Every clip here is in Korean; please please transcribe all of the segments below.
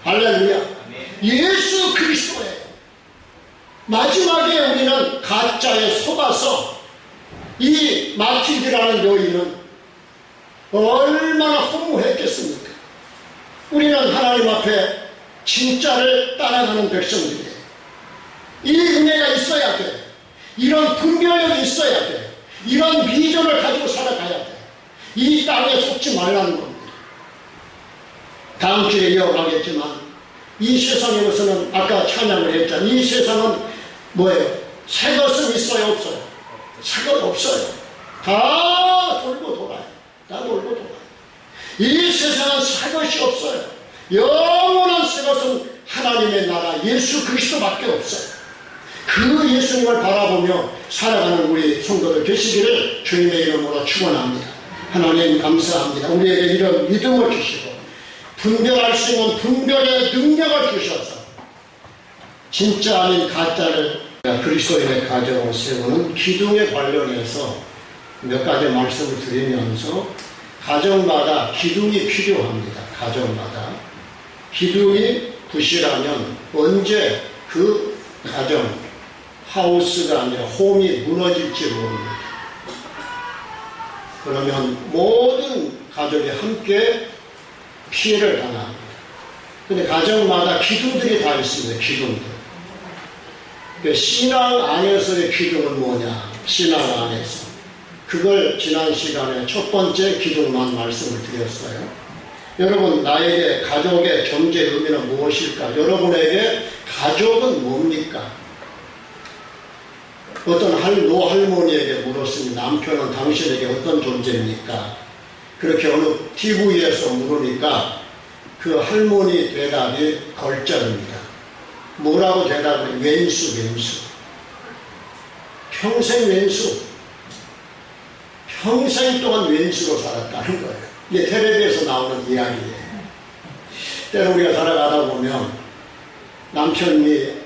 할렐루야. 예수 그리스도예요. 마지막에 우리는 가짜에 속아서 이 마틸드라는 여인은 얼마나 허무했겠습니까? 우리는 하나님 앞에 진짜를 따라가는 백성들이에요. 이 은혜가 있어야 돼. 이런 분별력이 있어야 돼. 이런 비전을 가지고 살아가야 돼. 이 땅에 속지 말라는 겁니다. 다음 주에 이어가겠지만 이 세상에서는 아까 찬양을 했잖아요. 이 세상은 뭐예요? 새 것은 있어요, 없어요? 새 것 없어요. 다 돌고 돌아요. 다 돌고 돌아요. 이 세상은 새 것이 없어요. 영원한 새 것은 하나님의 나라 예수 그리스도밖에 없어요. 그 예수님을 바라보며 살아가는 우리 성도들 되시기를 주님의 이름으로 축원합니다. 하나님 감사합니다. 우리에게 이런 믿음을 주시고 분별할 수 있는 분별의 능력을 주셔서 진짜 아닌 가짜를 그리스도인의 가정을 세우는 기둥에 관련해서 몇 가지 말씀을 드리면서 가정마다 기둥이 필요합니다. 가정마다 기둥이 부실하면 언제 그 가정 하우스가 아니라 홈이 무너질지 모릅니다. 그러면 모든 가족이 함께 피해를 당합니다. 근데 가정마다 기둥들이 다 있습니다. 기둥들. 신앙 안에서의 기둥은 뭐냐? 신앙 안에서. 그걸 지난 시간에 첫 번째 기둥만 말씀을 드렸어요. 여러분, 나에게 가족의 존재 의미는 무엇일까? 여러분에게 가족은 뭡니까? 어떤 노할머니에게 물었으니 남편은 당신에게 어떤 존재입니까? 그렇게 어느 TV에서 물으니까 그 할머니 대답이 걸작입니다. 뭐라고 대답을 해요? 왼수. 평생 왼수. 평생 동안 왼수로 살았다는 거예요. 이게 텔레비에서 나오는 이야기예요. 때로 우리가 살아가다 보면 남편이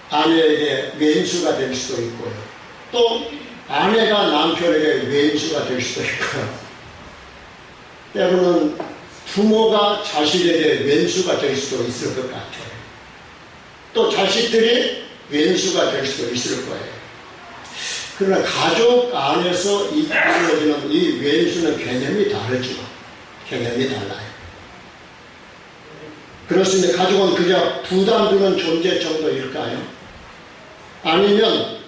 아내에게 왼수가 될 수도 있고요. 또 아내가 남편에게 왼수가 될 수도 있고요. 때로는 부모가 자식에게 왼수가 될 수도 있을 것 같아요. 또 자식들이 왼수가 될 수도 있을 거예요. 그러나 가족 안에서 이루어지는 이 왼수는 개념이 다르죠. 개념이 달라요. 그렇습니다. 가족은 그저 부담 주는 존재 정도일까요? 아니면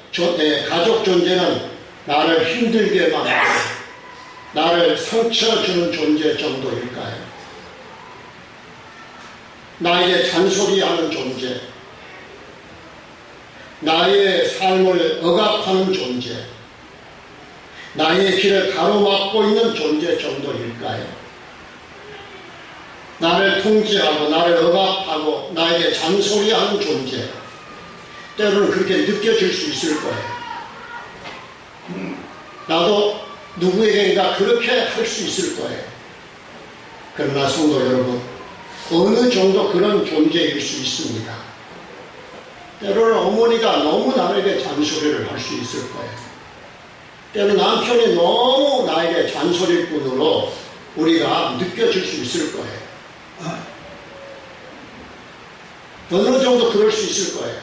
가족 존재는 나를 힘들게만 하고 나를 상처 주는 존재 정도일까요? 나에게 잔소리하는 존재, 나의 삶을 억압하는 존재, 나의 길을 가로막고 있는 존재 정도일까요? 나를 통제하고 나를 억압하고 나에게 잔소리하는 존재, 때로는 그렇게 느껴질 수 있을 거예요. 나도 누구에게인가 그렇게 할 수 있을 거예요. 그러나 성도 여러분, 어느 정도 그런 존재일 수 있습니다. 때로는 어머니가 너무 나에게 잔소리를 할 수 있을 거예요. 때로는 남편이 너무 나에게 잔소리일 뿐으로 우리가 느껴질 수 있을 거예요. 어느 정도 그럴 수 있을 거예요.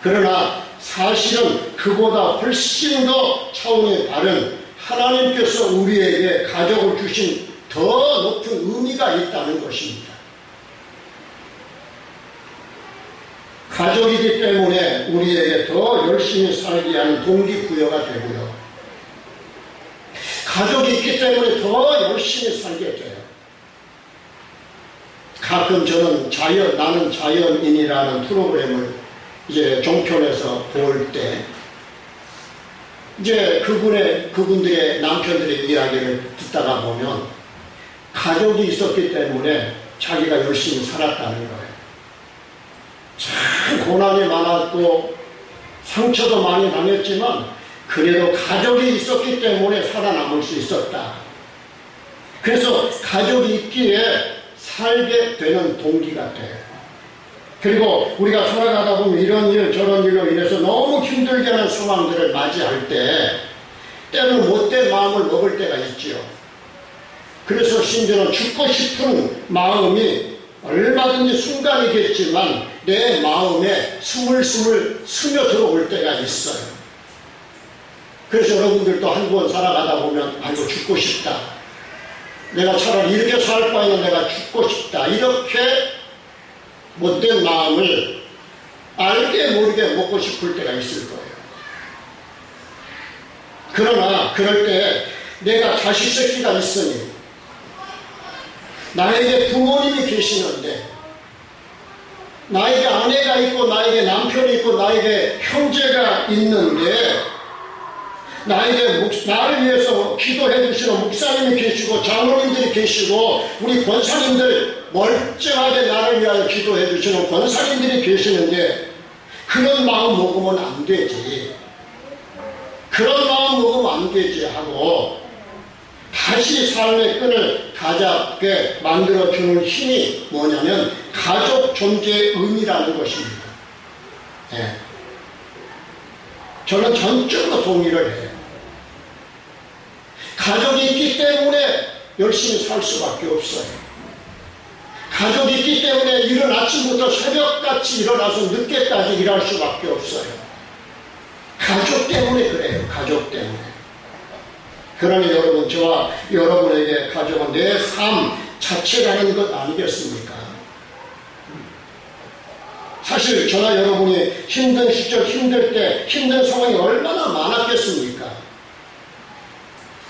그러나 사실은 그보다 훨씬 더 차원이 다른 하나님께서 우리에게 가족을 주신 더 높은 의미가 있다는 것입니다. 가족이기 때문에 우리에게 더 열심히 살게 하는 동기부여가 되고요. 가족이 있기 때문에 더 열심히 살게 돼요. 가끔 저는 나는 자연인이라는 프로그램을 이제 종편에서 볼 때 이제 그분들의 남편들의 이야기를 듣다가 보면 가족이 있었기 때문에 자기가 열심히 살았다는 거예요. 참 고난이 많았고 상처도 많이 당했지만 그래도 가족이 있었기 때문에 살아남을 수 있었다. 그래서 가족이 있기에 살게 되는 동기가 돼요. 그리고 우리가 살아가다 보면 이런 일 저런 일로 인해서 너무 힘들게 하는 상황들을 맞이할 때 때로는 못된 마음을 먹을 때가 있지요. 그래서 심지어는 죽고 싶은 마음이 얼마든지 순간이겠지만 내 마음에 스물스물 스며들어올 때가 있어요. 그래서 여러분들도 한 번 살아가다 보면 아이고 죽고 싶다. 내가 차라리 이렇게 살 바에는 내가 죽고 싶다. 이렇게 못된 마음을 알게 모르게 먹고 싶을 때가 있을 거예요. 그러나 그럴 때 내가 자식 새끼가 있으니 나에게 부모님이 계시는데 나에게 아내가 있고 나에게 남편이 있고 나에게 형제가 있는데 나를 위해서 기도해 주시는 목사님이 계시고 장로님들이 계시고 우리 권사님들 멀쩡하게 나를 위하여 기도해 주시는 권사님들이 계시는데 그런 마음 먹으면 안 되지. 그런 마음 먹으면 안 되지 하고 다시 삶의 끈을 가잡게 만들어주는 힘이 뭐냐면 가족 존재의 의미라는 것입니다. 네. 저는 전적으로 동의를 해요. 가족이 있기 때문에 열심히 살 수밖에 없어요. 가족이 있기 때문에 이른 아침부터 새벽같이 일어나서 늦게까지 일할 수밖에 없어요. 가족 때문에 그래요. 가족 때문에. 그러니 여러분, 저와 여러분에게 가족은 내 삶 자체라는 것 아니겠습니까? 사실 저나 여러분이 힘든 시절, 힘들 때, 힘든 상황이 얼마나 많았겠습니까?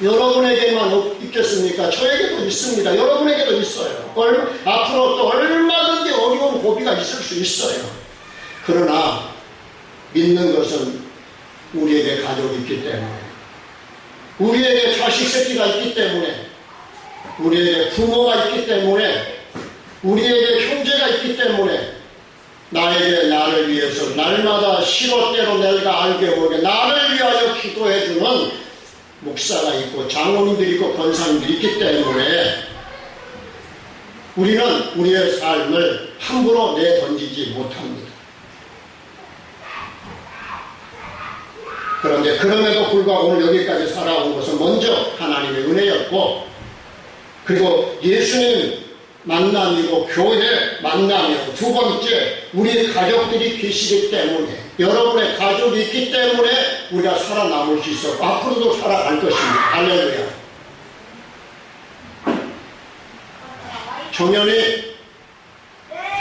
여러분에게만 있겠습니까? 저에게도 있습니다. 여러분에게도 있어요. 앞으로 또 얼마든지 어려운 고비가 있을 수 있어요. 그러나 믿는 것은 우리에게 가족이 있기 때문에, 우리에게 자식 새끼가 있기 때문에, 우리에게 부모가 있기 때문에, 우리에게 형제가 있기 때문에 나에게 나를 위해서 날마다 시로때로 내가 알게 모르게 나를 위하여 기도해주는 목사가 있고 장로님들이 있고 권사님들이 있기 때문에 우리는 우리의 삶을 함부로 내던지지 못합니다. 그런데 그럼에도 불구하고 오늘 여기까지 살아온 것은 먼저 하나님의 은혜였고, 그리고 예수님 만남이고 교회 만남이고, 두 번째 우리 가족들이 계시기 때문에, 여러분의 가족이 있기 때문에 우리가 살아남을 수 있어. 앞으로도 살아갈 것입니다. 할렐루야. 정연이,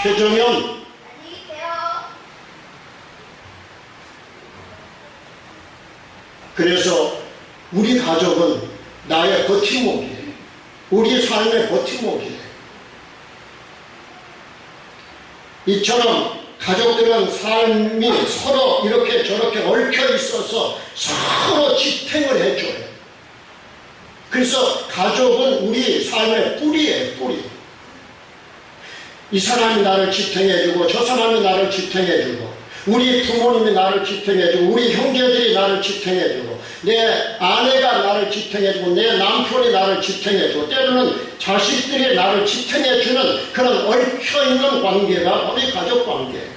최정연, 그래서 우리 가족은 나의 버팀목이에요. 우리 삶의 버팀목이에요. 이처럼 가족들은 삶이 서로 이렇게 저렇게 얽혀 있어서 서로 지탱을 해줘요. 그래서 가족은 우리 삶의 뿌리예요. 뿌리. 이 사람이 나를 지탱해주고 저 사람이 나를 지탱해주고, 우리 부모님이 나를 지탱해주고 우리 형제들이 나를 지탱해주고 내 아내가 나를 지탱해주고 내 남편이 나를 지탱해주고 때로는 자식들이 나를 지탱해주는 그런 얽혀있는 관계가 우리 가족관계예요.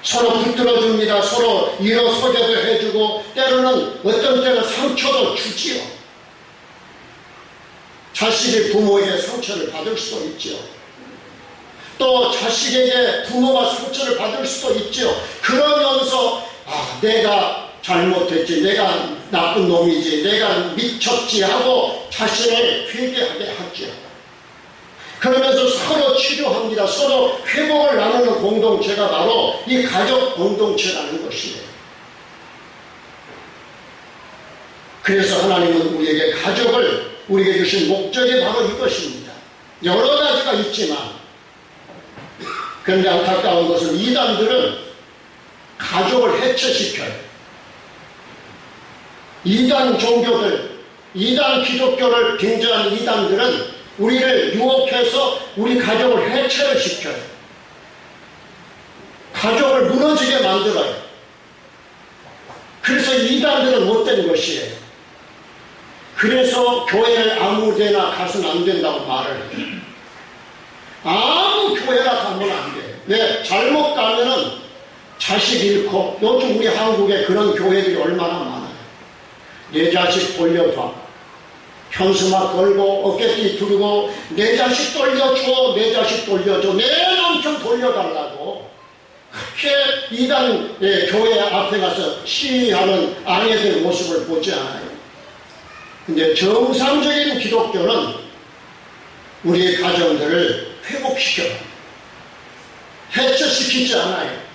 서로 붙들어줍니다. 서로 일어서게도 해주고 때로는 어떤 때는 상처도 주지요. 자식이 부모에게 상처를 받을 수도 있죠. 또 자식에게 부모가 상처를 받을 수도 있죠. 그러면서 내가 잘못했지, 내가 나쁜 놈이지, 내가 미쳤지 하고 자신을 회개하게 하죠. 그러면서 서로 치료합니다. 서로 회복을 나누는 공동체가 바로 이 가족 공동체라는 것이에요. 그래서 하나님은 우리에게 가족을 우리에게 주신 목적이 바로 이것입니다. 여러 가지가 있지만, 그런데 안타까운 것은 이단들은 가족을 해체시켜요. 이단 종교들, 이단 기독교를 빙자한 이단들은 우리를 유혹해서 우리 가족을 해체를 시켜요. 가족을 무너지게 만들어요. 그래서 이단들은 못된 것이에요. 그래서 교회를 아무데나 가서는 안 된다고 말을 해요. 아무 교회나 가면 안 돼요. 왜? 잘못 가면은 자식 잃고, 요즘 우리 한국에 그런 교회들이 얼마나 많아요. 내 자식 돌려봐. 현수막 걸고 어깨띠 두르고 내 자식 돌려줘, 내 자식 돌려줘, 내 남편 돌려달라고 그렇게 이단 교회 앞에 가서 시위하는 아내들 모습을 보지 않아요. 근데 정상적인 기독교는 우리의 가정들을 회복시켜 해체시키지 않아요.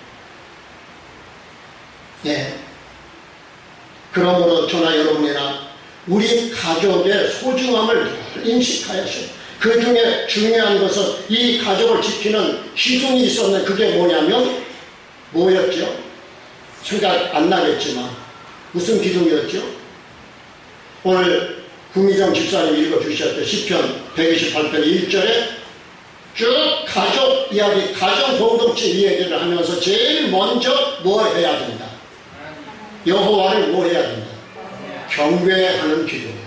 예. 그러므로 저나 여러분이나 우리 가족의 소중함을 인식하였어요. 그 중에 중요한 것은 이 가족을 지키는 기둥이 있었는데 그게 뭐냐면 뭐였죠? 생각 안 나겠지만 무슨 기둥이었죠? 오늘 구미정 집사님 읽어주셨죠. 시편 128편 1절에 쭉 가족 이야기, 가정 공동체 이야기를 하면서 제일 먼저 뭐 해야 된다? 여호와를 뭐 해야 된다? 경외하는 기둥이에요.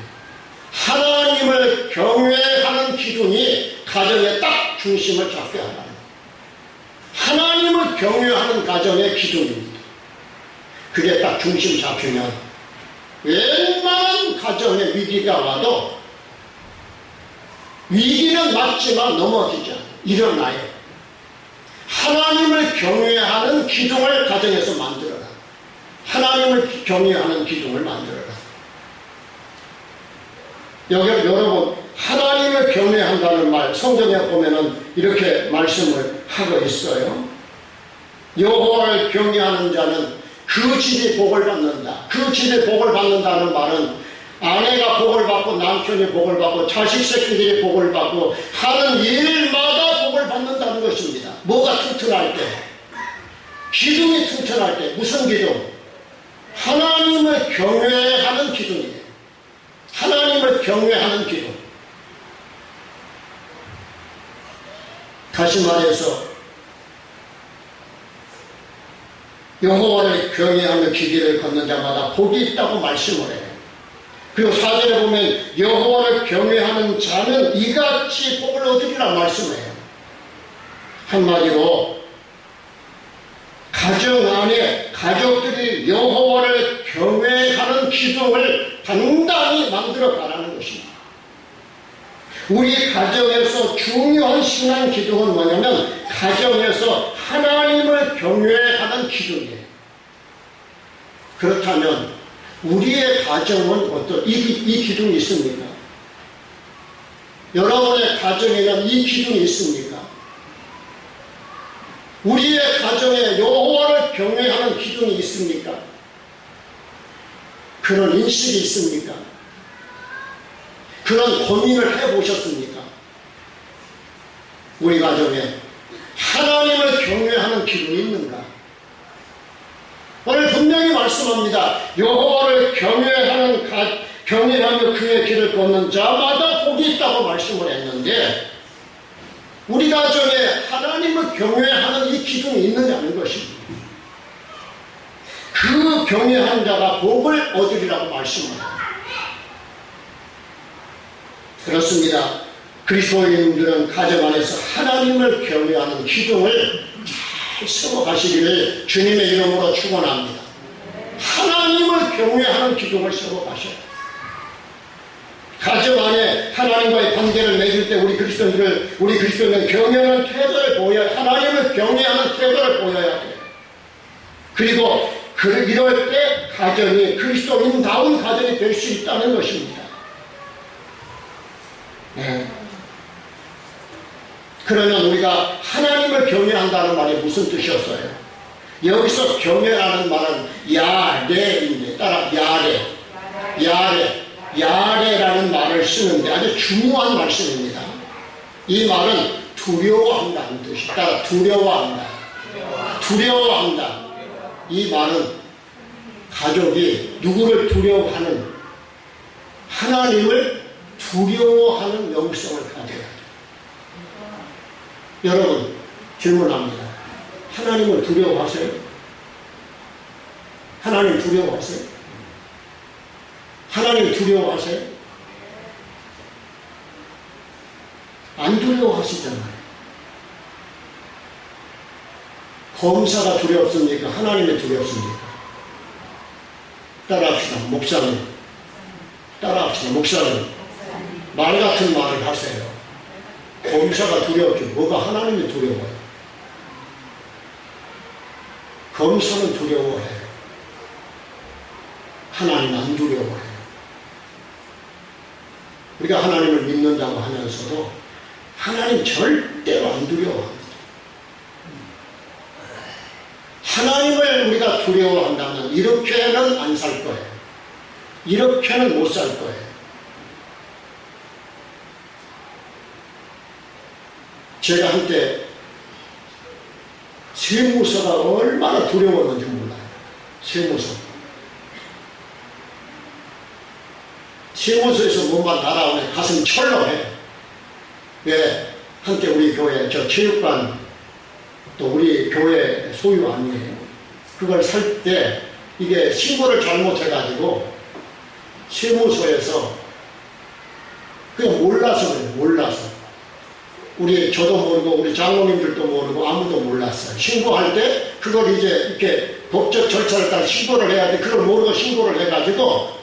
하나님을 경외하는 기둥이 가정의 딱 중심을 잡게 하는 하나님을 경외하는 가정의 기둥입니다. 그게 딱 중심 잡히면 웬만한 가정의 위기가 와도 위기는 맞지만 넘어지지 않아요. 일어나요. 하나님을 경외하는 기둥을 가정에서 만들어라. 하나님을 경외하는 기둥을 만들어라. 여러분, 하나님을 경외한다는 말 성경에 보면은 이렇게 말씀을 하고 있어요. 여호와를 경외하는 자는 그 집이 복을 받는다. 그 집이 복을 받는다는 말은 아내가 복을 받고 남편이 복을 받고 자식 새끼들이 복을 받고 하는 일마다 복을 받는다는 것입니다. 뭐가 튼튼할 때? 기둥이 튼튼할 때. 무슨 기둥? 하나님을 경외하는 기둥이에요. 하나님을 경외하는 기도. 다시 말해서 여호와를 경외하며 길을 걷는 자마다 복이 있다고 말씀을 해요. 그리고 4절에 보면 여호와를 경외하는 자는 이같이 복을 얻으리라 말씀해요. 한마디로 가정 안에 가족들이 여호와를 경외하는 기둥을 단단히 만들어 가라는 것입니다. 우리 가정에서 중요한 신앙 기둥은 뭐냐면 가정에서 하나님을 경외하는 기둥이에요. 그렇다면 우리의 가정은 이 기둥이 있습니까? 여러분의 가정에는 이 기둥이 있습니까? 우리의 가정에 여호와를 경외하는 기둥이 있습니까? 그런 인식이 있습니까? 그런 고민을 해보셨습니까? 우리 가정에 하나님을 경외하는 기둥이 있는가? 오늘 분명히 말씀합니다. 여호와를 경외하며 그의 길을 걷는 자마다 복이 있다고 말씀을 했는데 우리 가정에 하나님을 경외하는 이 기둥이 있느냐는 것입니다. 그 경외한 자가 복을 얻으리라고 말씀합니다. 그렇습니다. 그리스도인들은 가정 안에서 하나님을 경외하는 기둥을 잘 세워가시기를 주님의 이름으로 축원합니다. 하나님을 경외하는 기둥을 세워가셔요. 가정 안에 하나님과의 관계를 맺을 때 우리 그리스도인은 경외하는 태도를 보여야, 하나님을 경외하는 태도를 보여야 돼요. 그리고 이럴 때 가정이 그리스도인다운 가정이 될 수 있다는 것입니다. 네. 그러면 우리가 하나님을 경외한다는 말이 무슨 뜻이었어요? 여기서 경외라는 말은 야레인데, 따라 야레라는 말을 쓰는데 아주 중요한 말씀입니다. 이 말은 두려워한다는 뜻이, 따라 두려워한다. 이 말은 가족이 누구를 두려워하는, 하나님을 두려워하는 영성을 가져야 돼요. 여러분, 질문합니다. 하나님을 두려워하세요? 하나님 두려워하세요? 하나님 두려워하세요? 안 두려워하시잖아요. 검사가 두렵습니까? 하나님이 두렵습니까? 따라합시다. 목사님. 말 같은 말을 하세요. 검사가 두렵죠. 뭐가 하나님이 두려워요. 검사는 두려워해요. 하나님 안 두려워해요. 우리가 하나님을 믿는다고 하면서도 하나님 절대로 안 두려워합니다. 하나님을 우리가 두려워한다면 이렇게는 안 살 거예요. 이렇게는 못 살 거예요. 제가 한때 세무서가 얼마나 두려웠는지 몰라요. 세무서. 세무서에서 뭔가 날아오면 가슴 철렁해. 왜? 한때 우리 교회 저 체육관 또 우리 교회 소유 아니에요. 그걸 살 때 이게 신고를 잘못해가지고 세무서에서 그냥 몰라서 그래요. 몰라서. 저도 모르고 우리 장로님들도 모르고 아무도 몰랐어요. 신고할 때 그걸 이제 이렇게 법적 절차를 따라 신고를 해야 돼. 그걸 모르고 신고를 해가지고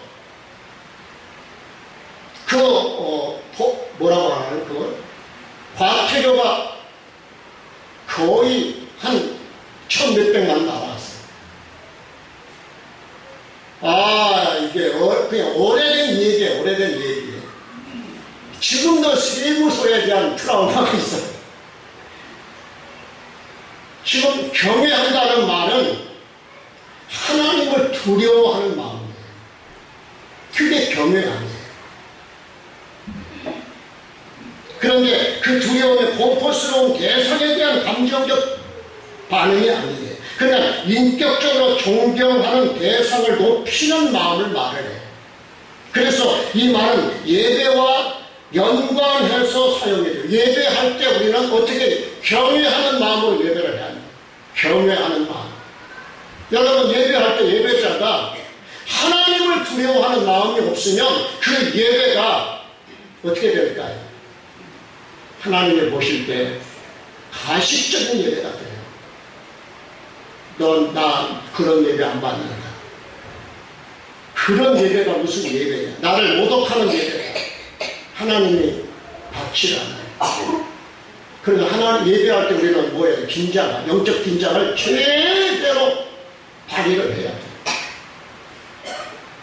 뭐라고 하나요? 그걸 과태료가 거의 한 1,몇백만 나왔어요. 이게 그냥 오래된 얘기예요. 오래된 얘기예요. 지금도 세무서에 대한 트라우마가 있어요. 지금 경외한다는 말은 하나님을 두려워하는 마음이에요. 그게 경외 아니에요. 그런데 그 두려움의 공포스러운 대상에 대한 감정적 반응이 아니에요. 그냥 인격적으로 존경하는 대상을 높이는 마음을 말해요. 그래서 이 말은 예배와 연관해서 사용해요. 예배할 때 우리는 어떻게 경외하는 마음으로 예배를 해야 합니다. 경외하는 마음. 여러분 예배할 때 예배자가 하나님을 두려워하는 마음이 없으면 그 예배가 어떻게 될까요? 하나님을 보실 때 가식적인 예배가 돼요. 넌 나 그런 예배 안 받는다. 그런 예배가 무슨 예배야? 나를 모독하는 예배야. 하나님이 받지 않아요. 그러니까 하나님 예배할 때 우리는 뭐예요? 긴장, 영적 긴장을 최대로 발휘를 해야 돼요.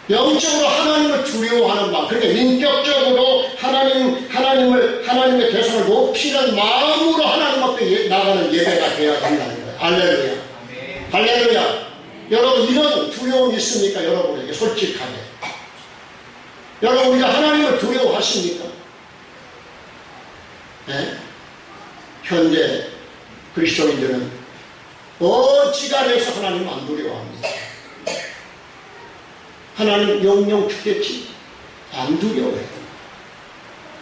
영적으로 하나님을 두려워하는 마음, 그러니까 인격적으로 하나님의 대상을 높이는 마음으로 하나님 앞에 나가는 예배가 되어야 된다는 거예요. 할렐루야. 할렐루야. 여러분 이런 두려움이 있습니까? 여러분에게 솔직하게. 여러분 우리가 하나님을 두려워하십니까? 네? 현재 그리스도인들은 어지간해서 하나님 안 두려워합니다. 하나님 영영 죽겠지? 안 두려워해요.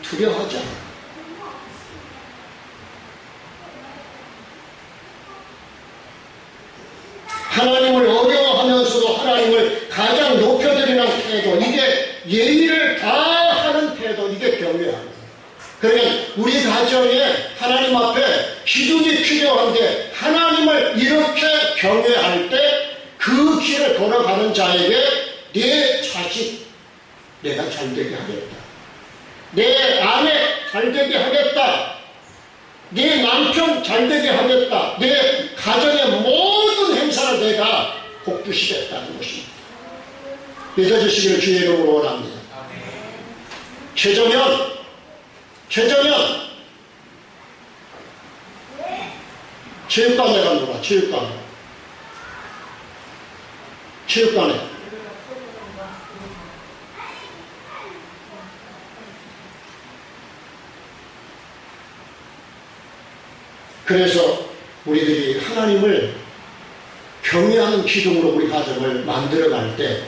두려워하지 않아요. 하나님을 어려워하면서도 하나님을 가장 높여드리는 태도, 이게 예의를 다하는 태도, 이게 경외합니다. 그러니까 우리 가정에 하나님 앞에 기둥이 필요한데 하나님을 이렇게 경외할 때 그 길을 걸어가는 자에게 내 자식 내가 잘되게 하겠다. 내 아내 잘되게 하겠다. 내 남편 잘되게 하겠다. 내 가정의 모든 행사를 내가 복주시겠다는 것입니다. 믿어주시기를 주의 이름으로 원합니다. 최정현 체육관에 가노라. 체육관에 그래서 우리들이 하나님을 경외하는 기둥으로 우리 가정을 만들어갈 때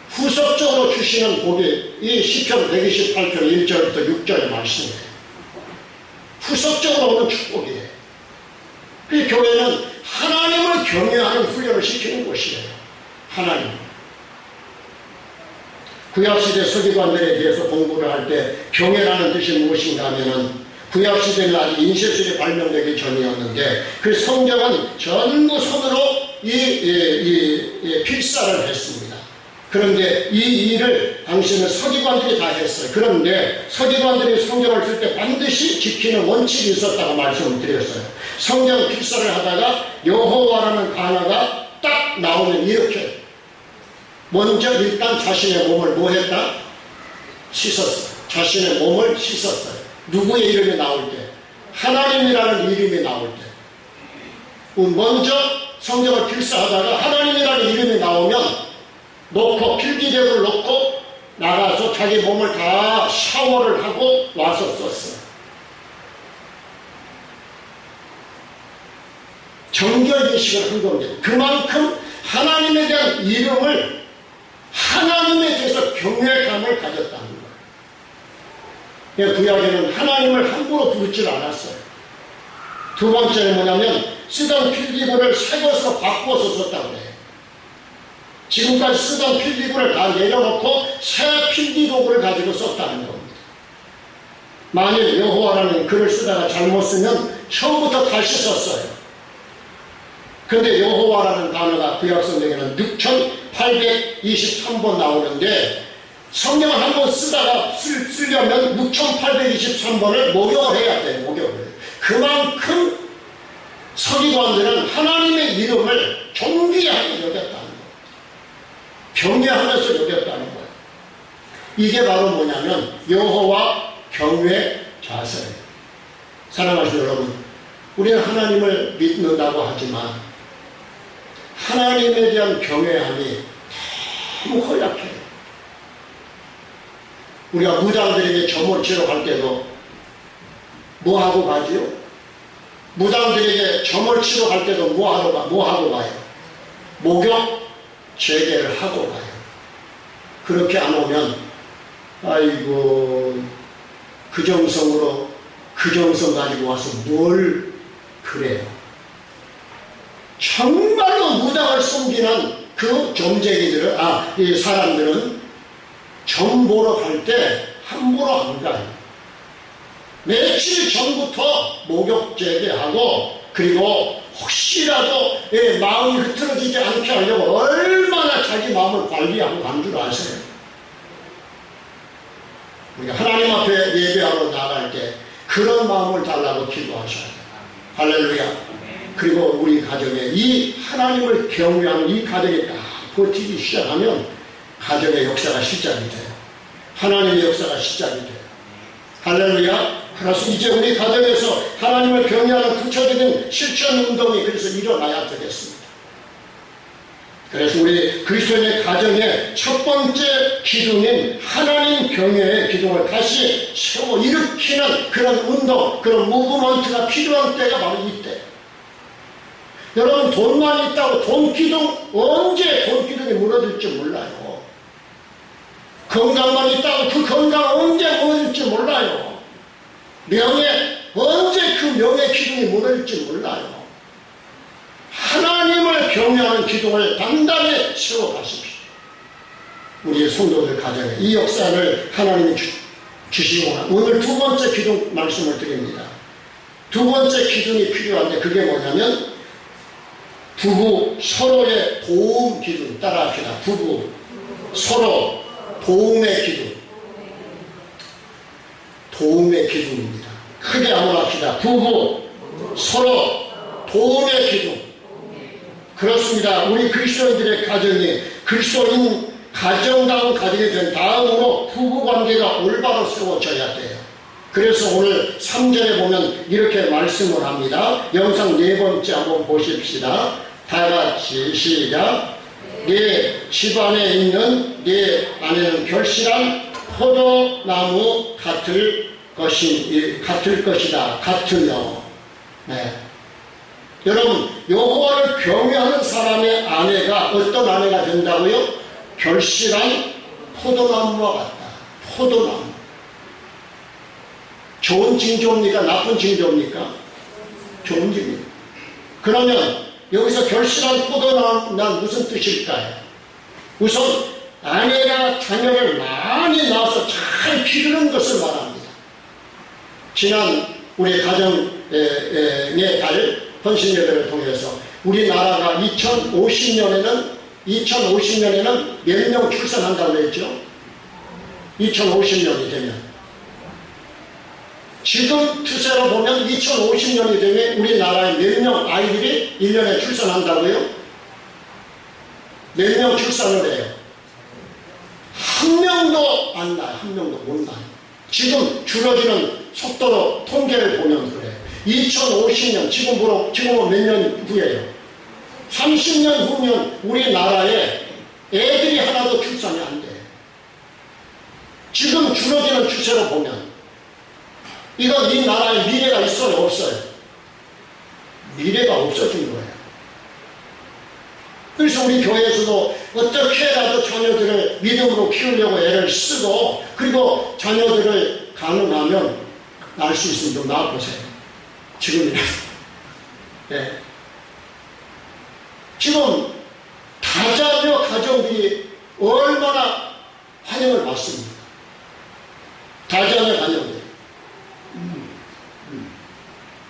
후속적으로 주시는 복이 이 시편 128편 1절부터 6절의 말씀이에요. 후속적으로 오는 축복이에요. 이 교회는 하나님을 경외하는 훈련을 시키는 곳이에요. 하나님. 구약시대 서기관들에 대해서 공부를 할 때 경외라는 뜻이 무엇인가 하면은 구약시대는 아직 인쇄술이 발명되기 전이었는데 그 성경은 전부 손으로 필사를 했습니다. 그런데 이 일을 당시에는 서기관들이 다 했어요. 그런데 서기관들이 성경을 쓸 때 반드시 지키는 원칙이 있었다고 말씀을 드렸어요. 성경 필사를 하다가 여호와라는 단어가 딱 나오면 이렇게 먼저 일단 자신의 몸을 뭐 했다? 씻었어요. 자신의 몸을 씻었어요. 누구의 이름이 나올 때? 하나님이라는 이름이 나올 때. 먼저 성경을 필사하다가 하나님이라는 이름이 나오면 놓고 필기대를 놓고 나가서 자기 몸을 다 샤워를 하고 와서 썼어요. 정결의식을 한 겁니다. 그만큼 하나님에 대한 이름을 하나님에 대해서 경외감을 가졌다는 거예요. 구약에는 하나님을 함부로 부르질 않았어요. 두 번째는 뭐냐면 쓰던 필기구를 새 것으로 바꿔서 썼다고 해요. 지금까지 쓰던 필기구를 다 내려놓고 새 필기도구를 가지고 썼다는 겁니다. 만일 여호와라는 글을 쓰다가 잘못 쓰면 처음부터 다시 썼어요. 그런데 여호와라는 단어가 구약 성경에는 6823번 나오는데 성경을 한번 쓰다가 쓰려면 6823번을 목욕을 해야 돼요. 목욕을. 그만큼 서기관들은 하나님의 이름을 존귀하게 여겼다는 거예요. 경외하면서 여겼다는 거예요. 이게 바로 뭐냐면 여호와 경외 자세예요. 사랑하시는 여러분, 우리는 하나님을 믿는다고 하지만 하나님에 대한 경외함이 너무 허약해요. 우리가 무당들에게 점을 치러 갈 때도 뭐 하고 가지요? 무당들에게 점을 치러 갈 때도 뭐 하고 가요? 목욕 제계를 하고 가요. 그렇게 안 오면 아이고 그 정성으로 그 정성 가지고 와서 뭘 그래요. 정말로 무당을 숨기는 그 점쟁이들은 이 사람들은 점 보러 갈 때 함부로 안 가요. 며칠 전부터 목욕 제계하고 그리고 혹시라도 마음이 흐트러지지 않게 하려고 얼마나 자기 마음을 관리하고 간 줄 아세요? 우리가 하나님 앞에 예배하러 나갈 때 그런 마음을 달라고 기도하셔야 돼요. 할렐루야. 그리고 우리 가정에 이 하나님을 경외하는 이 가정이 딱 버티기 시작하면 가정의 역사가 시작이 돼요. 하나님의 역사가 시작이 돼요. 할렐루야. 그래서 이제 우리 가정에서 하나님을 경외하는 구체적인 실천 운동이 그래서 일어나야 되겠습니다. 그래서 우리 그리스도인의 가정의 첫 번째 기둥인 하나님 경외의 기둥을 다시 세워 일으키는 그런 운동, 그런 무브먼트가 필요한 때가 바로 이때. 여러분 돈만 있다고 돈 기둥 언제 돈 기둥이 무너질지 몰라요. 건강만 있다고 그 건강 언제 무너질지 몰라요. 명예 언제 그 명예 기둥이 무너질지 몰라요. 하나님을 경외하는 기둥을 단단히 세워가십시오. 우리의 성도들 가정에 이 역사를 하나님이 주시고 오늘 두 번째 기둥 말씀을 드립니다. 두 번째 기둥이 필요한데 그게 뭐냐면 부부 서로의 도움 기둥 따라합시다. 부부 서로 도움의 기둥. 도움의 기둥입니다. 크게 한번 합시다. 부부 서로 도움의 기둥. 그렇습니다. 우리 그리스도인들의 가정이 그리스도인 가정다운 가정이 된 다음으로 부부관계가 올바로 세워져야 돼요. 그래서 오늘 3절에 보면 이렇게 말씀을 합니다. 영상 4번째 한번 보십시다. 다 같이 시작. 네 집안에 있는 네 아내는 결실한 포도나무 같을 것이다. 같으며. 네. 여러분 여호와를 경외하는 사람의 아내가 어떤 아내가 된다고요? 결실한 포도나무와 같다. 포도나무. 좋은 징조입니까? 나쁜 징조입니까? 좋은 징조. 그러면 여기서 결실한 포도나무는 무슨 뜻일까요? 우선 아내가 자녀를 많이 낳아서 잘 기르는 것을 말합니다. 지난 우리 가정의 달 헌신예배를 통해서 우리나라가 2050년에는 2050년에는 몇 명 출산한다고 했죠? 2050년이 되면. 지금 추세로 보면 2050년이 되면 우리나라에 몇 명 아이들이 1년에 출산한다고요? 몇 명 출산을 해요? 한 명도 안 나요. 한 명도 못 나요. 지금 줄어드는 속도로 통계를 보면 그래요. 2050년, 지금은 몇 년 후에요? 30년 후면 우리나라에 애들이 하나도 출산이 안 돼요. 지금 줄어드는 추세로 보면 이건 이 나라에 미래가 있어요? 없어요? 미래가 없어진 거예요. 그래서 우리 교회에서도 어떻게라도 자녀들을 믿음으로 키우려고 애를 쓰고, 그리고 자녀들을 가능하면 낳을 수 있으면 좀 낳아보세요. 지금이라도. 네. 지금 다자녀 가정들이 얼마나 환영을 받습니까? 다자녀 가정들.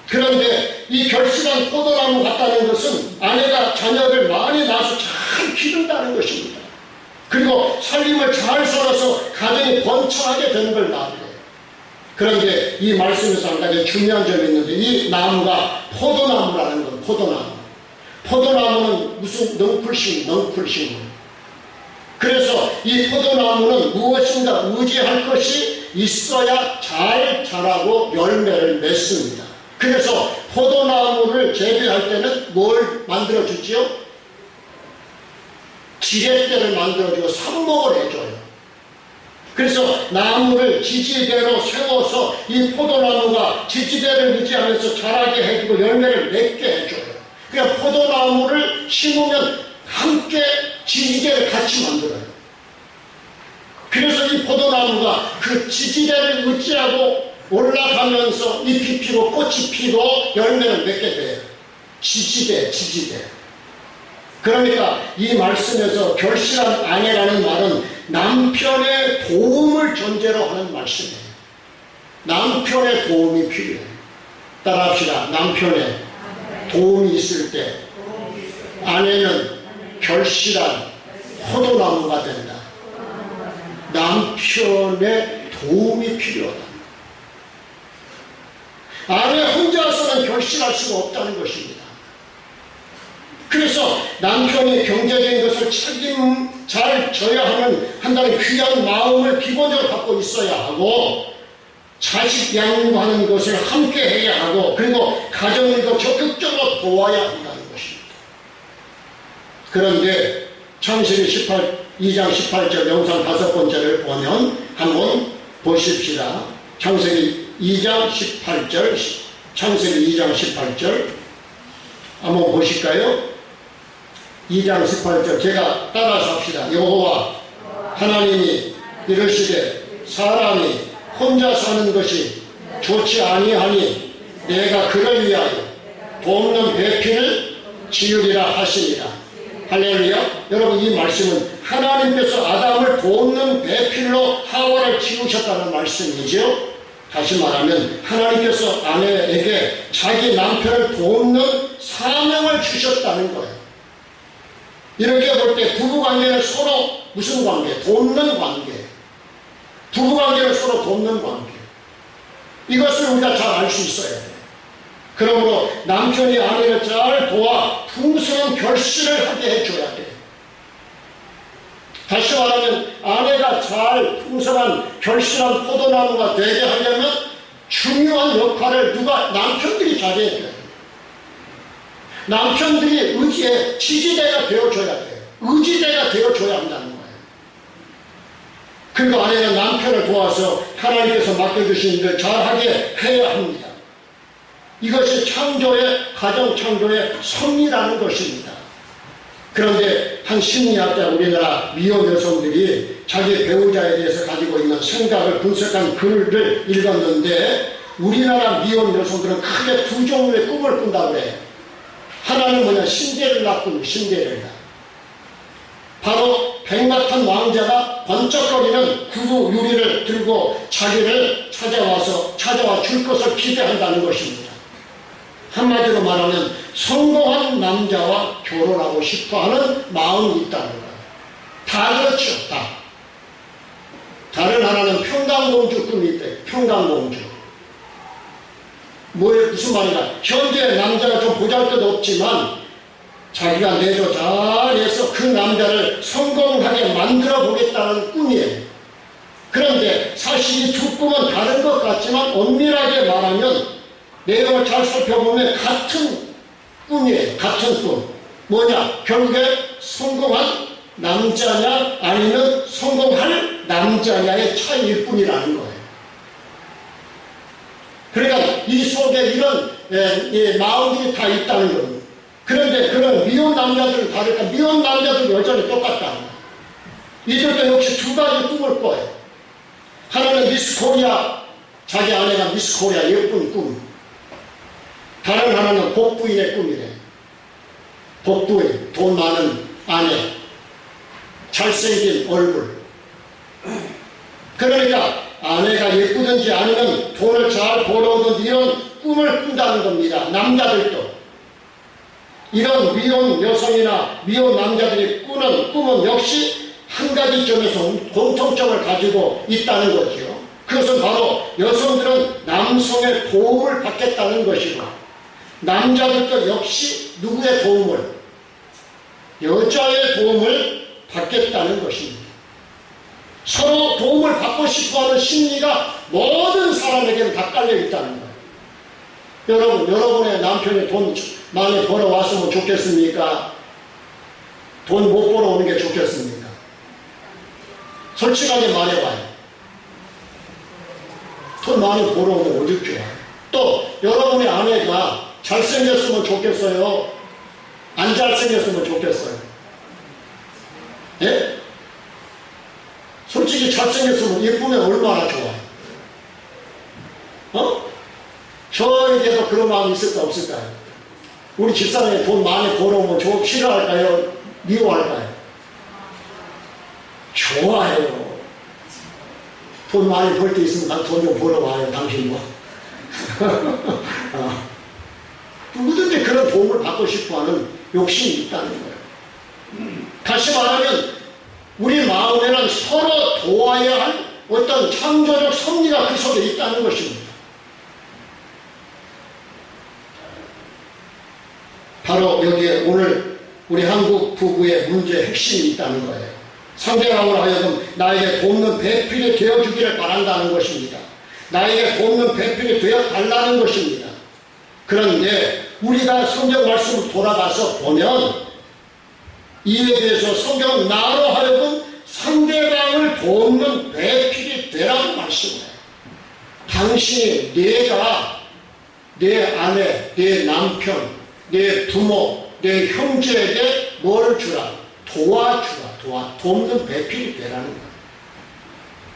그런데 이 결실한 포도나무 같다는 것은 아내가 자녀를 많이 낳아서 잘 기른다는 것입니다. 그리고 살림을 잘 살아서 가정이 번창하게 되는 걸 말해요. 그런데 이 말씀에서 한 가지 중요한 점이 있는데, 이 나무가 포도나무라는 건 포도나무. 포도나무는 무슨 넝쿨식물. 그래서 이 포도나무는 무엇인가 의지할 것이 있어야 잘 자라고 열매를 맺습니다. 그래서 포도나무를 재배할 때는 뭘 만들어주지요? 지렛대를 만들어주고 삽목을 해줘요. 그래서 나무를 지지대로 세워서 이 포도나무가 지지대를 유지하면서 자라게 해주고 열매를 맺게 해줘요. 그러니까 포도나무를 심으면 함께 지지대를 같이 만들어요. 그래서 이 포도나무가 그 지지대를 의지하고 올라가면서 잎이 피고 꽃이 피고 열매를 맺게 돼요. 지지대. 그러니까 이 말씀에서 결실한 아내라는 말은 남편의 도움을 전제로 하는 말씀이에요. 남편의 도움이 필요해요. 따라합시다. 남편의 도움이 있을 때 아내는 결실한 포도나무가 된다. 남편의 도움이 필요하다. 아내 혼자서는 결실할 수가 없다는 것입니다. 그래서 남편이 경제적인 것을 잘 져야 한다는 귀한 마음을 기본적으로 갖고 있어야 하고, 자식 양육하는 것을 함께 해야 하고, 그리고 가정을 더 적극적으로 도와야 한다는 것입니다. 그런데 창세기 2장 18절 영상 5번째를 보면 한번 보십시다. 창세기 2장 18절, 창세기 2장 18절 한번 보실까요? 2장 18절 제가 따라서 합시다. 여호와 하나님이 이르시되 사람이 혼자 사는 것이 좋지 아니하니 내가 그를 위하여 돕는 배필을 지으리라 하시니라. 할렐루야. 여러분, 이 말씀은 하나님께서 아담을 돕는 배필로 하와를 지으셨다는 말씀이죠. 다시 말하면 하나님께서 아내에게 자기 남편을 돕는 사명을 주셨다는 거예요. 이렇게 볼 때 부부관계는 서로 무슨 관계? 돕는 관계. 부부관계는 서로 돕는 관계. 이것을 우리가 잘 알 수 있어야 돼요. 그러므로 남편이 아내를 잘 도와 풍성한 결실을 하게 해줘야 돼요. 다시 말하면 아내가 잘 풍성한 결실한 포도나무가 되게 하려면 중요한 역할을 남편들이 잘해야 돼요. 남편들이 의지의 지지대가 되어줘야 돼요. 의지대가 되어줘야 한다는 거예요. 그리고 아내는 남편을 도와서 하나님께서 맡겨주신 일을 잘하게 해야 합니다. 이것이 가정 창조의 섭리라는 것입니다. 그런데 한 심리학자 우리나라 미혼 여성들이 자기 배우자에 대해서 가지고 있는 생각을 분석한 글을 읽었는데, 우리나라 미혼 여성들은 크게 두 종류의 꿈을 꾼다고 해요. 하나는 뭐냐? 신데렐라 꿈, 신데렐라. 바로 백마탄 왕자가 번쩍거리는 구두 유리를 들고 자기를 찾아와 줄 것을 기대한다는 것입니다. 한마디로 말하면 성공한 남자와 결혼하고 싶어하는 마음이 있다는 거예요. 다 그렇죠. 다. 다른 하나는 평강공주 꿈이 있대요. 평강공주. 무슨 말이냐. 현재 남자가 좀 보잘것없지만 자기가 내조 잘해서 그 남자를 성공하게 만들어 보겠다는 꿈이에요. 그런데 사실 이 두 꿈은 다른 것 같지만 엄밀하게 말하면 내용을 잘 살펴보면 같은 꿈이에요. 같은 꿈. 뭐냐? 결국에 성공한 남자냐 아니면 성공할 남자냐의 차이일 뿐이라는 거예요. 그러니까 이 속에 이런 마음들이 다 있다는 겁니다. 그런데 그런 미혼 남자들은 다를까? 미혼 남자들은 여전히 똑같다. 이들도 역시 두 가지 꿈을 꿔요. 하나는 미스 코리아, 자기 아내가 미스 코리아 예쁜 꿈. 다른 하나는 복부인의 꿈이래. 복부인, 돈 많은 아내, 잘생긴 얼굴. 그러니까 아내가 예쁘든지 아니면 돈을 잘 벌어오든지 이런 꿈을 꾼다는 겁니다. 남자들도. 이런 미혼 여성이나 미혼 남자들이 꾸는 꿈은 역시 한 가지 점에서 공통점을 가지고 있다는 거죠. 그것은 바로 여성들은 남성의 도움을 받겠다는 것이고 남자들도 역시 누구의 도움을? 여자의 도움을 받겠다는 것입니다. 서로 도움을 받고 싶어하는 심리가 모든 사람에게는 다 깔려 있다는 거예요. 여러분, 여러분의 남편이 돈 많이 벌어왔으면 좋겠습니까? 돈 못 벌어오는 게 좋겠습니까? 솔직하게 말해봐요. 돈 많이 벌어오면 어디 좋아요? 또 여러분의 아내가 잘생겼으면 좋겠어요? 안 잘생겼으면 좋겠어요? 예? 솔직히 잘생겼으면 예쁘면 얼마나 좋아요? 저에게도 그런 마음이 있을까 없을까요? 우리 집사람이 돈 많이 벌어오면 싫어할까요? 미워할까요? 좋아요. 돈 많이 벌 때 있으면 난 돈 좀 벌어와요, 당신 뭐. 누구든지 그런 도움을 받고 싶어하는 욕심이 있다는 거예요. 다시 말하면 우리 마음에는 서로 도와야 할 어떤 창조적 섭리가 그 속에 있다는 것입니다. 바로 여기에 오늘 우리 한국 부부의 문제의 핵심이 있다는 거예요. 상대방으로 하여금 나에게 돕는 배필이 되어주기를 바란다는 것입니다. 나에게 돕는 배필이 되어달라는 것입니다. 그런데 우리가 성경 말씀을 돌아가서 보면 이에 대해서 성경은 나로 하여금 상대방을 돕는 배필이 되라고 말씀해요. 당신이 내가 내 아내, 내 남편, 내 부모, 내 형제에게 뭘 주라? 도와주라. 돕는 배필이 되라는 거예요.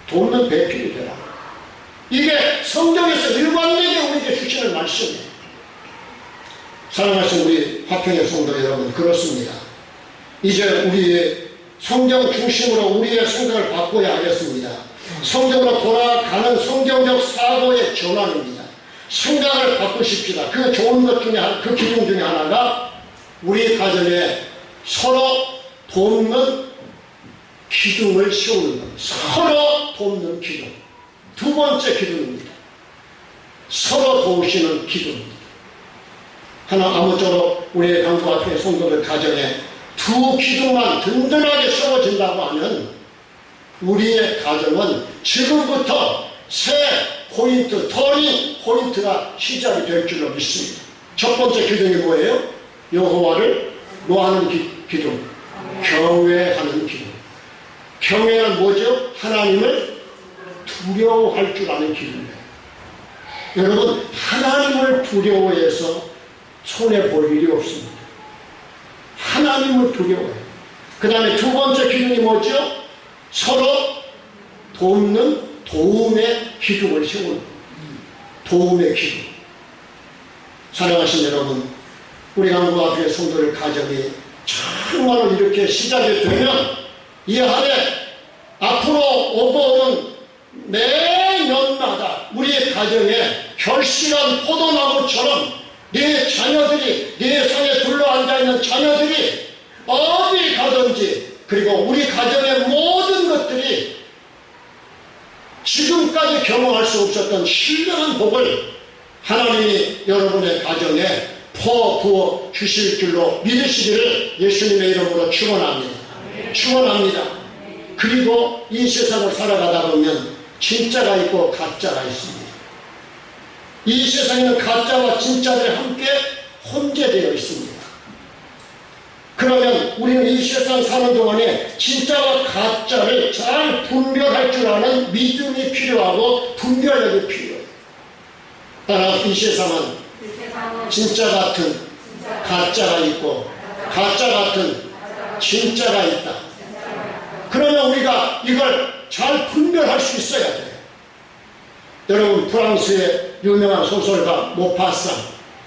돕는 배필이 되라는 거예요. 이게 성경에서 일관되게 우리에게 주시는 말씀이에요. 사랑하신 우리 화평의 성도 여러분, 그렇습니다. 이제 우리의 성경 중심으로 우리의 생각을 바꿔야 하겠습니다. 성경으로 돌아가는 성경적 사고의 전환입니다. 생각을 바꾸십시다. 그 좋은 것 중에 그 기준 중에 하나가 우리 가정에 서로 돕는 기둥을 세우는 것. 서로 돕는 기둥. 두 번째 기둥입니다. 서로 도우시는 기둥입니다. 하나 아무쪼록 우리의 강도 앞에 성도들 가정에 두 기둥만 든든하게 세워진다고 하면 우리의 가정은 지금부터 새 포인트, 터닝 포인트가 시작이 될 줄로 믿습니다. 첫 번째 기둥이 뭐예요? 여호와를 뭐하는 기둥? 경외하는 기둥. 경외는 뭐죠? 하나님을 두려워할 줄 아는 기둥이에요. 여러분, 하나님을 두려워해서 손해볼 일이 없습니다. 하나님을 두려워해요. 그 다음에 두 번째 기둥이 뭐죠? 서로 돕는 도움의 기둥을 세우는 도움의 기둥. 사랑하신 여러분, 우리 강구 앞에 성도들 가정이 정말로 이렇게 시작이 되면 이 한 해 앞으로 오고 오는 매년마다 우리의 가정에 결실한 포도나무처럼 네 자녀들이, 네 손에 둘러앉아있는 자녀들이 어디 가든지, 그리고 우리 가정의 모든 것들이 지금까지 경험할 수 없었던 신령한 복을 하나님이 여러분의 가정에 부어 주실 줄로 믿으시기를 예수님의 이름으로 축원합니다. 축원합니다. 그리고 이 세상을 살아가다 보면 진짜가 있고 가짜가 있습니다. 이 세상에는 가짜와 진짜들이 함께 혼재되어 있습니다. 그러면 우리는 이 세상 사는 동안에 진짜와 가짜를 잘 분별할 줄 아는 믿음이 필요하고 분별력이 필요해요. 따라 이 세상은 진짜 같은 가짜가 있고 가짜 같은 진짜가 있다. 그러면 우리가 이걸 잘 분별할 수 있어야 돼요. 여러분, 프랑스의 유명한 소설가 모파상,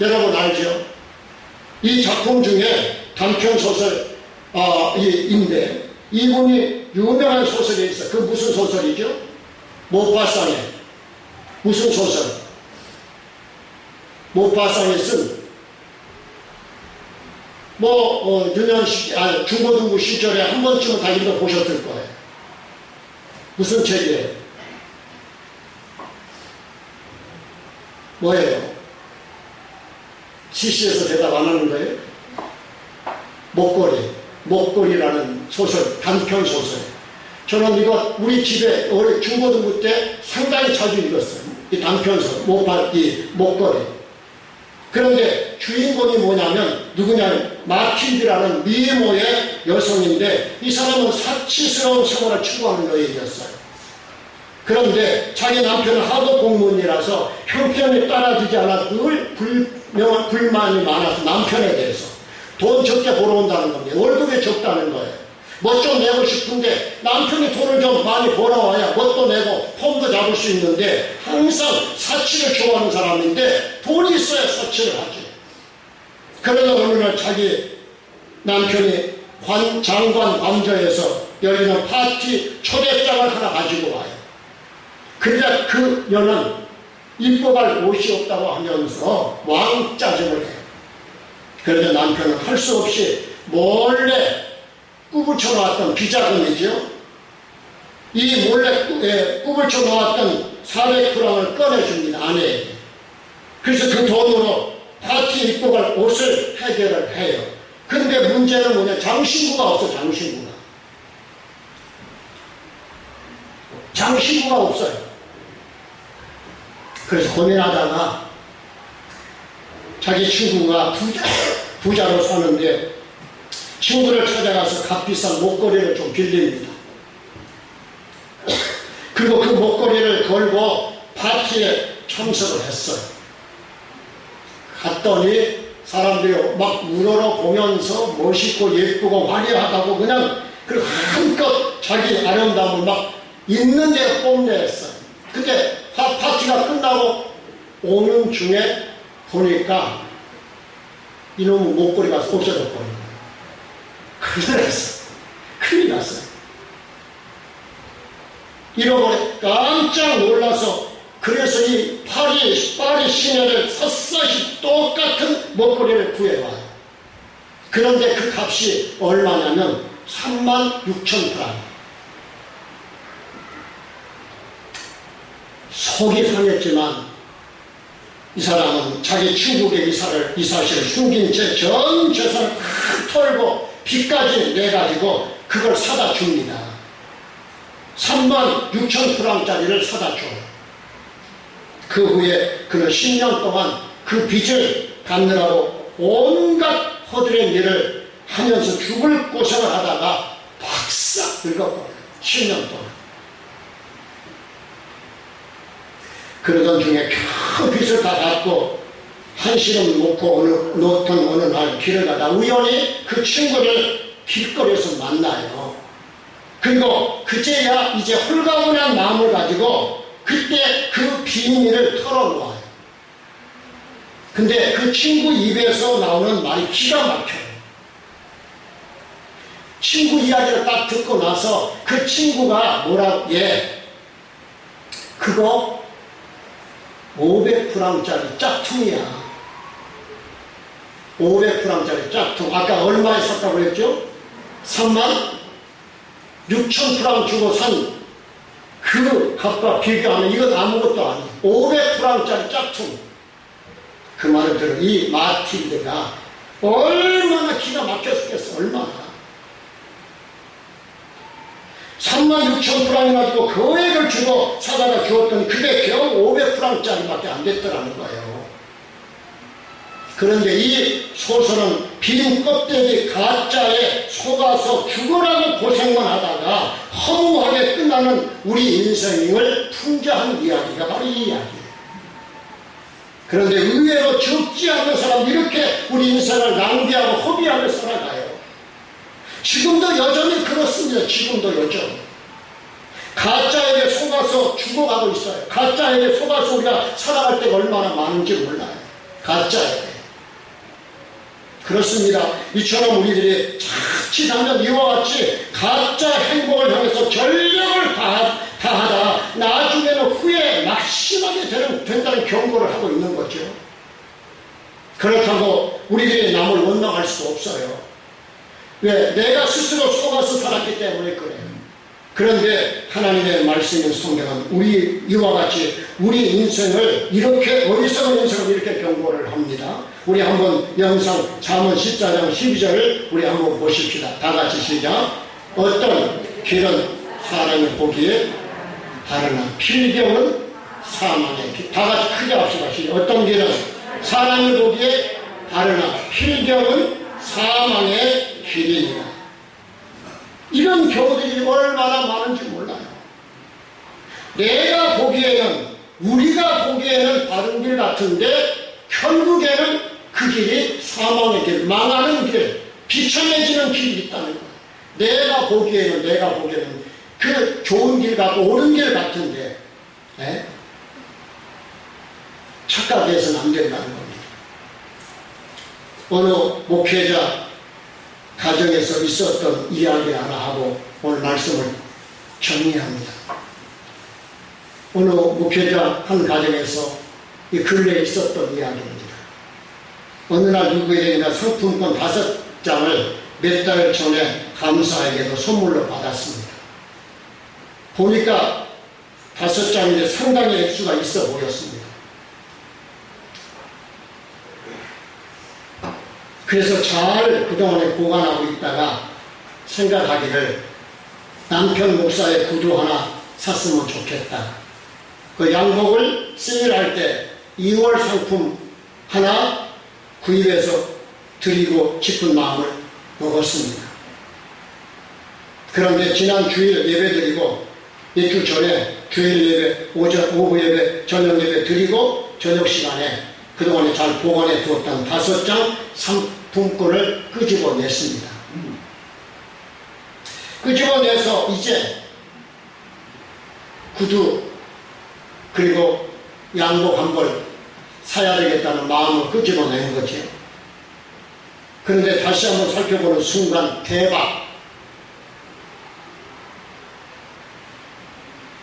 여러분 알죠? 이 작품 중에 단편소설인데 이분이 유명한 소설이 있어요. 그 무슨 소설이죠? 모파상의 무슨 소설? 모파상이 쓴 유년 중고등부 시절에 한 번쯤은 다 읽어보셨을 거예요. 무슨 책이에요? 뭐예요? CC에서 대답 안 하는 거예요? 목걸이라는 소설, 단편 소설. 저는 이거 우리 집에 올해 중고등부 때 상당히 자주 읽었어요. 이 단편 소설, 목걸이. 그런데 주인공이 뭐냐면 누구냐면 마틸드라는 미모의 여성인데 이 사람은 사치스러운 생활을 추구하는 여인이었어요. 그런데 자기 남편은 하도 공무원이라서 형편이 따라주지 않아 늘 불만이 많아서 남편에 대해서 돈 적게 벌어온다는 겁니다. 월급이 적다는 거예요. 뭐 좀 내고 싶은데 남편이 돈을 좀 많이 벌어와야 뭣도 내고 폼도 잡을 수 있는데 항상 사치를 좋아하는 사람인데 돈이 있어야 사치를 하지. 그러다 어느 날 자기 남편이 장관 관저에서 열리는 파티 초대장을 하나 가지고 와요. 그러자 그 여는 입고 갈 옷이 없다고 하면서 왕짜증을 해요. 그런데 남편은 할 수 없이 몰래 꾸불쳐 놓았던 비자금이죠. 이 몰래 꾸불쳐 놓았던 400프랑을 꺼내줍니다. 아내에게. 그래서 그 돈으로 파티 입고 갈 옷을 해결을 해요. 그런데 문제는 뭐냐? 장신구가 없어. 장신구가 없어요. 그래서 고민하다가 자기 친구가 부자로 사는데 친구를 찾아가서 값비싼 목걸이를 좀 빌립니다. 그리고 그 목걸이를 걸고 파티에 참석을 했어요. 갔더니 사람들이 막 우러러보면서 멋있고 예쁘고 화려하다고 그냥 그 한껏 자기 아름다움을 막 있는 대로 뽐내었어요. 근데 파티가 끝나고 오는 중에 보니까 이놈의 목걸이가 없어졌거든요. 큰일 났어요. 잃어버려 깜짝 놀라서 그래서 이 파리 시내를 샅샅이 똑같은 목걸이를 구해와요. 그런데 그 값이 얼마냐면 36,000프랑. 속이 상했지만 이 사람은 자기 친구에게 이 사실을 숨긴 채 전 재산을 다 털고 빚까지 내가지고 그걸 사다 줍니다. 36,000프랑짜리를 사다 줘요. 그 후에 그는 10년 동안 그 빚을 갚느라고 온갖 허들의 일을 하면서 죽을 고생을 하다가 박싹 늙어버려요. 10년 동안. 그러던 중에 큰 빚을 다 갚고 한시름 놓던 어느 날 길을 가다 우연히 그 친구를 길거리에서 만나요. 그리고 그제야 이제 홀가분한 마음을 가지고 그때 그 비밀을 털어놓아요. 근데 그 친구 입에서 나오는 말이 기가 막혀요. 친구 이야기를 딱 듣고 나서 그 친구가 뭐라고, 그거 500프랑짜리 짝퉁이야. 500프랑짜리 짝퉁. 아까 얼마에 샀다고 했죠? 36,000프랑 주고 산 그 값과 비교하면 이건 아무것도 아니에요. 500프랑짜리 짝퉁. 그 말을 들어 이 마틸드가 얼마나 기가 막혔겠어. 얼마나. 36,000프랑이 가지고 거액을 주고 사다가 주었더니 그게 겨우 500프랑짜리밖에 안 됐더라는 거예요. 그런데 이 소설은 빈 껍데기 가짜에 속아서 죽으라고 고생만 하다가 허무하게 끝나는 우리 인생을 풍자한 이야기가 바로 이 이야기예요. 그런데 의외로 적지 않은 사람 이렇게 우리 인생을 낭비하고 허비하며 살아가요. 지금도 여전히 그렇습니다. 지금도 여전히. 가짜에게 속아서 죽어가고 있어요. 가짜에게 속아서 우리가 살아갈 때가 얼마나 많은지 몰라요. 가짜에게. 그렇습니다. 이처럼 우리들이 자칫하면 이와 같이 가짜 행복을 향해서 전력을 다하다 나중에는 후에 낙심하게 된다는 경고를 하고 있는 거죠. 그렇다고 우리들이 남을 원망할 수도 없어요. 왜? 내가 스스로 속아서 살았기 때문에 그래요. 그런데 하나님의 말씀인 성경은 우리 이와 같이 우리 인생을 이렇게 어리석은 인생을 이렇게 경고를 합니다. 우리 한번 영상 잠언 14장 12절을 우리 한번 보십시다. 다 같이 시작. 어떤 길은 사람이 보기에 바르나 필경은 사망의 길. 다 같이 크게 합시다. 시작. 어떤 길은 사람이 보기에 바르나 필경은 사망의 길이니라. 이런 경우들이 얼마나 많은지 몰라요. 내가 보기에는 우리가 보기에는 바른 길 같은데 결국에는 그 길이 사망의 길, 망하는 길, 비천해지는 길이 있다는 거예요. 내가 보기에는 그 좋은 길 같고 옳은 길 같은데 착각해서는 안 된다는 겁니다. 어느 목회자 가정에서 있었던 이야기 하나 하고 오늘 말씀을 정리합니다. 어느 목회자 한 가정에서 이 근래에 있었던 이야기입니다. 어느 날 누구에게나 상품권 5장을 몇 달 전에 감사에게도 선물로 받았습니다. 보니까 5장인데 상당히 액수가 있어 보였습니다. 그래서 잘 그동안에 보관하고 있다가 생각하기를 남편 목사의 구두 하나 샀으면 좋겠다. 그 양복을 세일할 때 2월 상품 하나 구입해서 드리고 싶은 마음을 먹었습니다. 그런데 지난 주일 예배 드리고 일주 전에 주일 예배, 오후 예배, 저녁 예배 드리고 저녁 시간에 그동안에 잘 보관해 두었던 5장 상품권을 끄집어냈습니다. 끄집어내서 이제 구두 그리고 양복 한 벌 사야 되겠다는 마음을 끄집어낸 거죠. 그런데 다시 한번 살펴보는 순간 대박.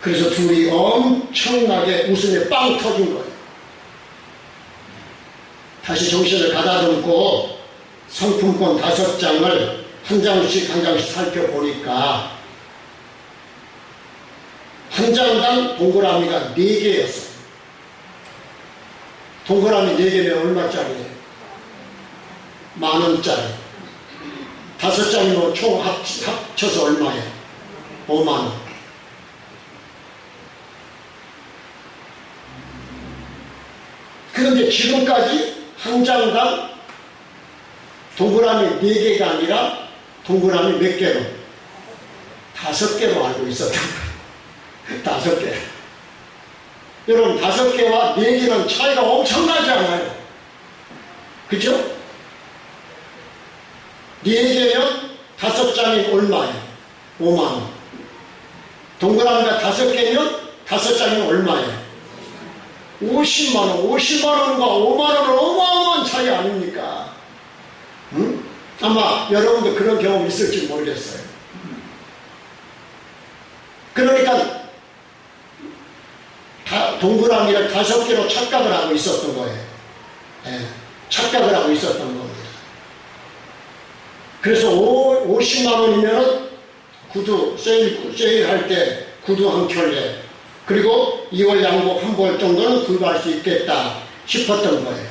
그래서 둘이 엄청나게 웃음에 빵 터진 거예요. 다시 정신을 가다듬고 상품권 5장을 한 장씩 살펴보니까 한 장당 동그라미가 4개였어요. 동그라미 4개면 얼마짜리예요? 만원짜리. 5장이면 총 합쳐서 얼마예요? 5만원. 그런데 지금까지 한 장당 동그라미 4개가 아니라 동그라미 몇 개로? 5개로 알고 있었던 거예요. 5개. 여러분 5개와 4개는 차이가 엄청나지 않아요? 그죠? 4개면 5장이 얼마예요? 5만원. 동그라미가 5개면 5장이 얼마예요? 50만원. 50만원과 5만원은 어마어마한 차이 아닙니까? 응? 아마 여러분도 그런 경험 있을지 모르겠어요. 그러니까 동그라미를 5개로 착각을 하고 있었던 거예요. 착각을 하고 있었던 겁니다. 그래서 50만 원이면 구두 세일할 때 구두 한 켤레, 그리고 2월 양복 한 벌 정도는 구입할 수 있겠다 싶었던 거예요.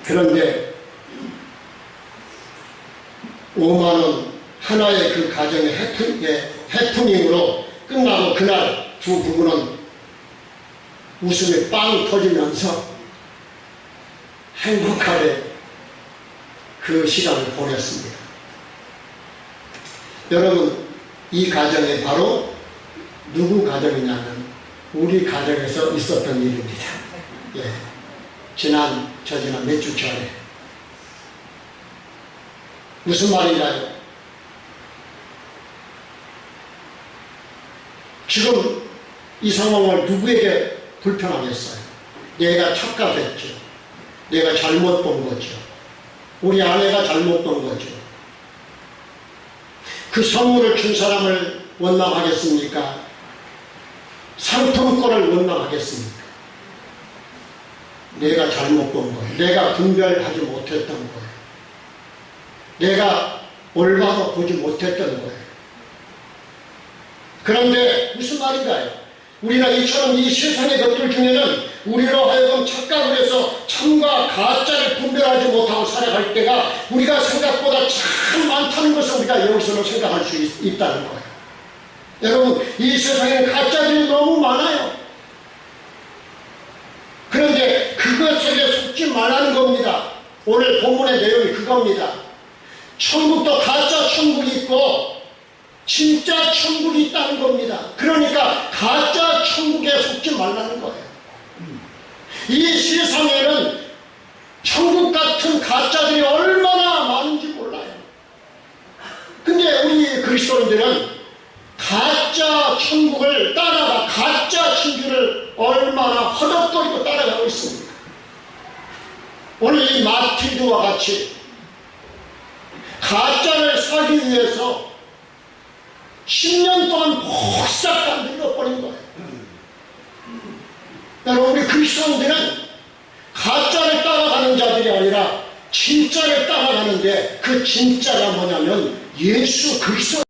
그런데 5만 원 하나의 그 가정의 해프닝으로 끝나고 그날 두 부부는 웃음이 빵 터지면서 행복하게 그 시간을 보냈습니다. 여러분, 이 가정이 바로 누구 가정이냐면 우리 가정에서 있었던 일입니다. 예. 지난 몇 주 전에. 무슨 말인가요? 지금 이 상황을 누구에게 불편하겠어요? 내가 착각했죠. 내가 잘못 본 거죠. 우리 아내가 잘못 본 거죠. 그 선물을 준 사람을 원망하겠습니까? 상품권을 원망하겠습니까? 내가 잘못 본 거예요. 내가 분별하지 못했던 거예요. 내가 올바로 보지 못했던 거예요. 그런데 무슨 말인가요? 우리가 이처럼 이 세상의 것들 중에는 우리로 하여금 착각을 해서 참과 가짜를 분별하지 못하고 살아갈 때가 우리가 생각보다 참 많다는 것을 우리가 여기서는 생각할 수 있다는 거예요. 여러분, 이 세상에는 가짜들이 너무 많아요. 그런데 그것에게 속지 말라는 겁니다. 오늘 본문의 내용이 그겁니다. 천국도 가짜 천국이 있고 진짜 천국이 있다는 겁니다. 그러니까 가짜 천국에 속지 말라는 거예요. 이 세상에는 천국 같은 가짜들이 얼마나 많은지 몰라요. 근데 우리 그리스도인들은 가짜 천국을 따라가 가짜 진주를 얼마나 허덕거리고 따라가고 있습니다. 오늘 이 마틸드와 같이 가짜를 사기 위해서 10년 동안 폭삭 다 늙어버린 거예요. 여러분, 우리 그리스도인들은 가짜를 따라가는 자들이 아니라 진짜를 따라가는데 그 진짜가 뭐냐면 예수 그리스도